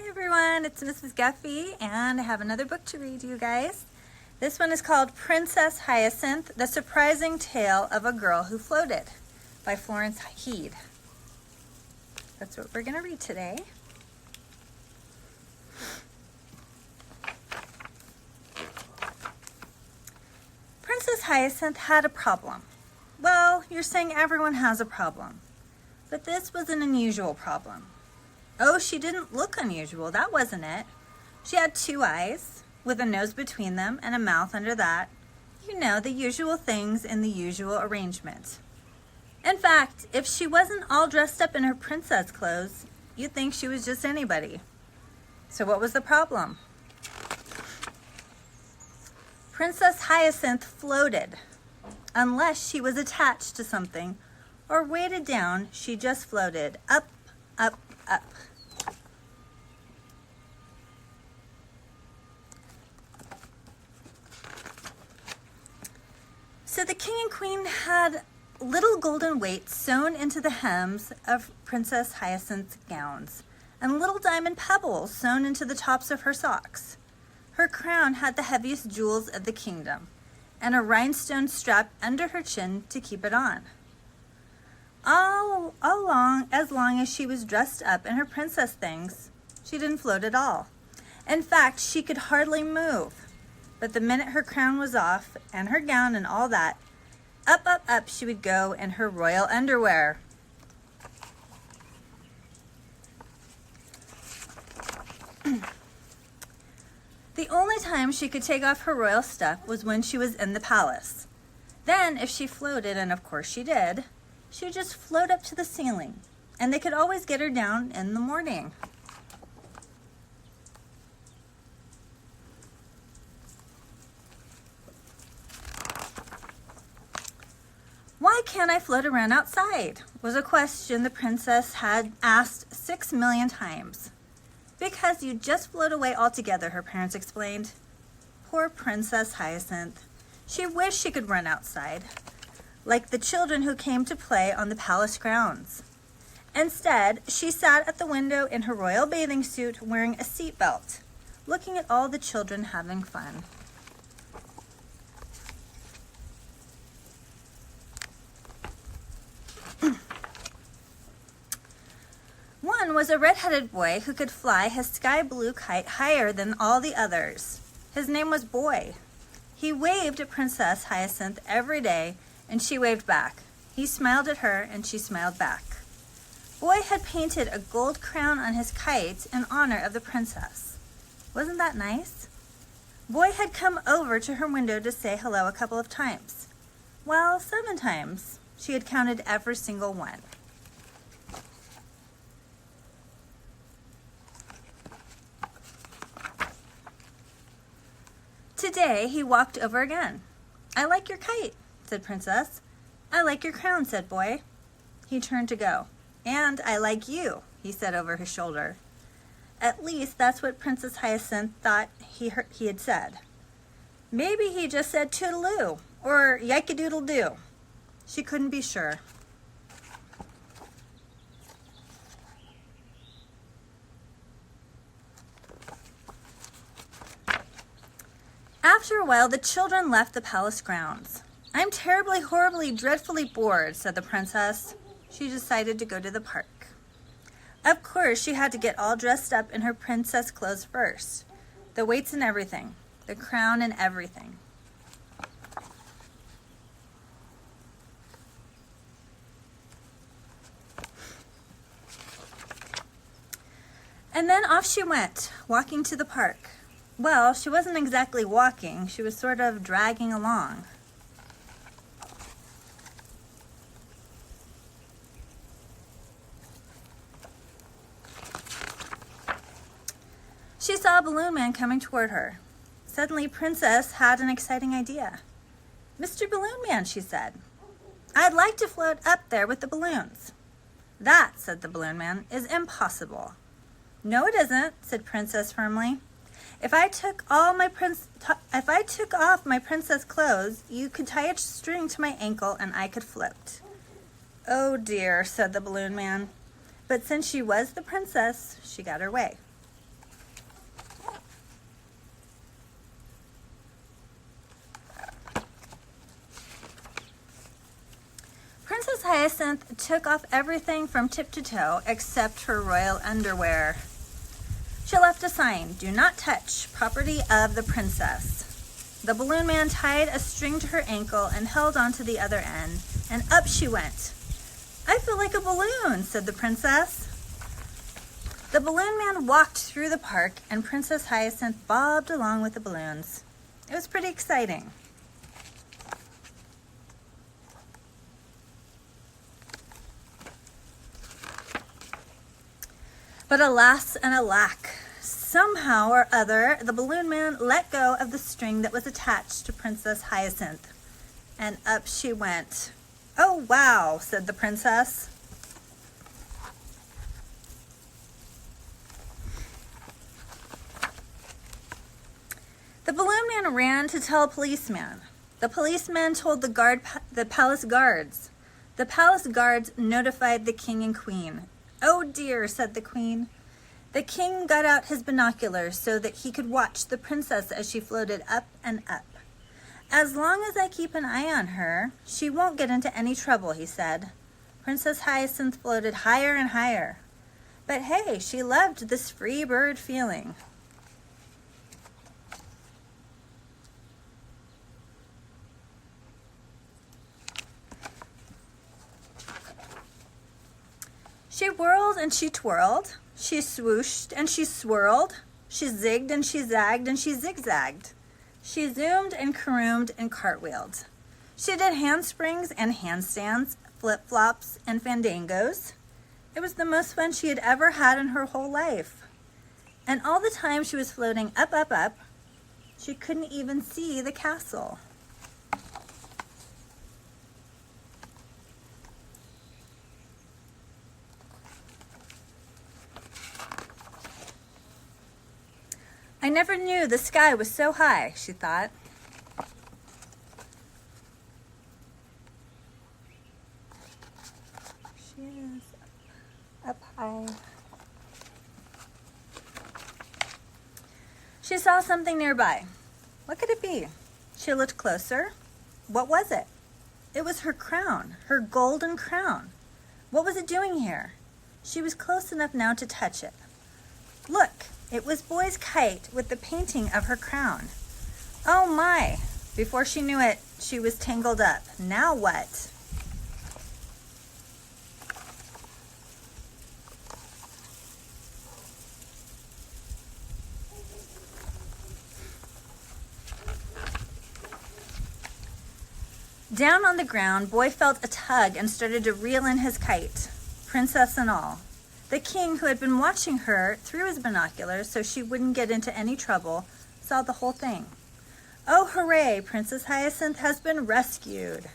Hi everyone, it's Mrs. Guffey and I have another book to read you guys. This one is called Princess Hyacinth, The Surprising Tale of a Girl Who Floated by Florence Heed. That's what we're going to read today. Princess Hyacinth had a problem. Well, you're saying everyone has a problem, but this was an unusual problem. Oh, she didn't look unusual. That wasn't it. She had 2 eyes with a nose between them and a mouth under that. You know, the usual things in the usual arrangement. In fact, if she wasn't all dressed up in her princess clothes, you'd think she was just anybody. So what was the problem? Princess Hyacinth floated. Unless she was attached to something or weighted down, she just floated up, up, up. So the king and queen had little golden weights sewn into the hems of Princess Hyacinth's gowns, and little diamond pebbles sewn into the tops of her socks. Her crown had the heaviest jewels of the kingdom, and a rhinestone strap under her chin to keep it on. As long as she was dressed up in her princess things, she didn't float at all. In fact, she could hardly move. But the minute her crown was off, and her gown and all that, up, up, up she would go in her royal underwear. The only time she could take off her royal stuff was when she was in the palace. Then, if she floated, and of course she did, she would just float up to the ceiling, and they could always get her down in the morning. Why can't I float around outside? Was a question the princess had asked 6 million times. Because you just float away altogether, her parents explained. Poor Princess Hyacinth. She wished she could run outside, like the children who came to play on the palace grounds. Instead, she sat at the window in her royal bathing suit wearing a seatbelt, looking at all the children having fun. One was a red-headed boy who could fly his sky blue kite higher than all the others. His name was Boy. He waved at Princess Hyacinth every day, and she waved back. He smiled at her, and she smiled back. Boy had painted a gold crown on his kite in honor of the princess. Wasn't that nice? Boy had come over to her window to say hello a couple of times. Well, 7 times. She had counted every single one. Today, he walked over again. I like your kite, said Princess. I like your crown, said Boy. He turned to go. And I like you, he said over his shoulder. At least that's what Princess Hyacinth thought he had said. Maybe he just said toodaloo or yike-a-doodle-doo. She couldn't be sure. After a while, the children left the palace grounds. I'm terribly, horribly, dreadfully bored, said the princess. She decided to go to the park. Of course, she had to get all dressed up in her princess clothes first. The weights and everything. The crown and everything. And then off she went, walking to the park. Well, she wasn't exactly walking. She was sort of dragging along. She saw a balloon man coming toward her. Suddenly, Princess had an exciting idea. Mr. Balloon Man, she said, I'd like to float up there with the balloons. That, said the balloon man, is impossible. No, it isn't, said Princess firmly. If I took off my princess clothes, you could tie a string to my ankle and I could float. Oh dear, said the balloon man. But since she was the princess, she got her way. Hyacinth took off everything from tip to toe except her royal underwear. She left a sign, "Do not touch, property of the princess." The balloon man tied a string to her ankle and held on to the other end, and up she went. "I feel like a balloon," said the princess. The balloon man walked through the park, and Princess Hyacinth bobbed along with the balloons. It was pretty exciting. But alas and alack, somehow or other, the balloon man let go of the string that was attached to Princess Hyacinth, and up she went. "Oh, wow," said the princess. The balloon man ran to tell a policeman. The policeman told the palace guards. The palace guards notified the king and queen. "Oh dear," said the queen. The king got out his binoculars so that he could watch the princess as she floated up and up. "As long as I keep an eye on her, she won't get into any trouble," he said. Princess Hyacinth floated higher and higher. But hey, she loved this free bird feeling. She whirled and she twirled. She swooshed and she swirled. She zigged and she zagged and she zigzagged. She zoomed and caroomed and cartwheeled. She did handsprings and handstands, flip-flops and fandangos. It was the most fun she had ever had in her whole life. And all the time she was floating up, up, up, she couldn't even see the castle. "I never knew the sky was so high," she thought. She is up high. She saw something nearby. What could it be? She looked closer. What was it? It was her crown, her golden crown. What was it doing here? She was close enough now to touch it. Look! It was Boy's kite with the painting of her crown. Oh my! Before she knew it, she was tangled up. Now what? Down on the ground, Boy felt a tug and started to reel in his kite, princess and all. The king, who had been watching her through his binoculars so she wouldn't get into any trouble, saw the whole thing. "Oh, hooray! Princess Hyacinth has been rescued."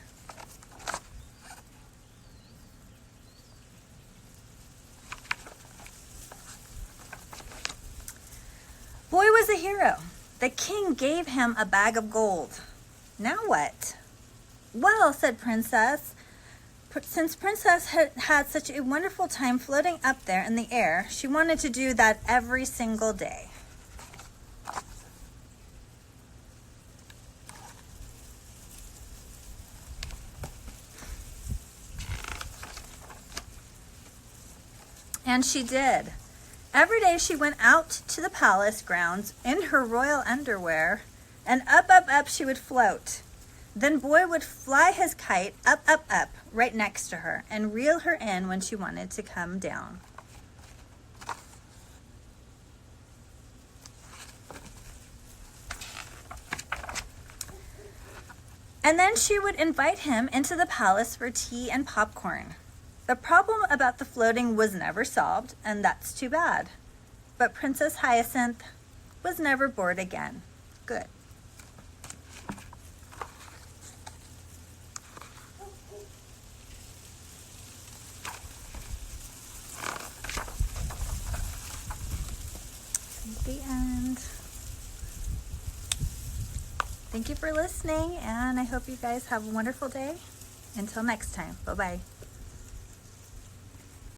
Boy was a hero. The king gave him a bag of gold. Now what? "Well," said Princess, since Princess had had such a wonderful time floating up there in the air, she wanted to do that every single day. And she did. Every day she went out to the palace grounds in her royal underwear, and up, up, up she would float. Then Boy would fly his kite up, up, up, right next to her, and reel her in when she wanted to come down. And then she would invite him into the palace for tea and popcorn. The problem about the floating was never solved, and that's too bad. But Princess Hyacinth was never bored again. Good. The end. Thank you for listening, and I hope you guys have a wonderful day. Until next time, bye-bye.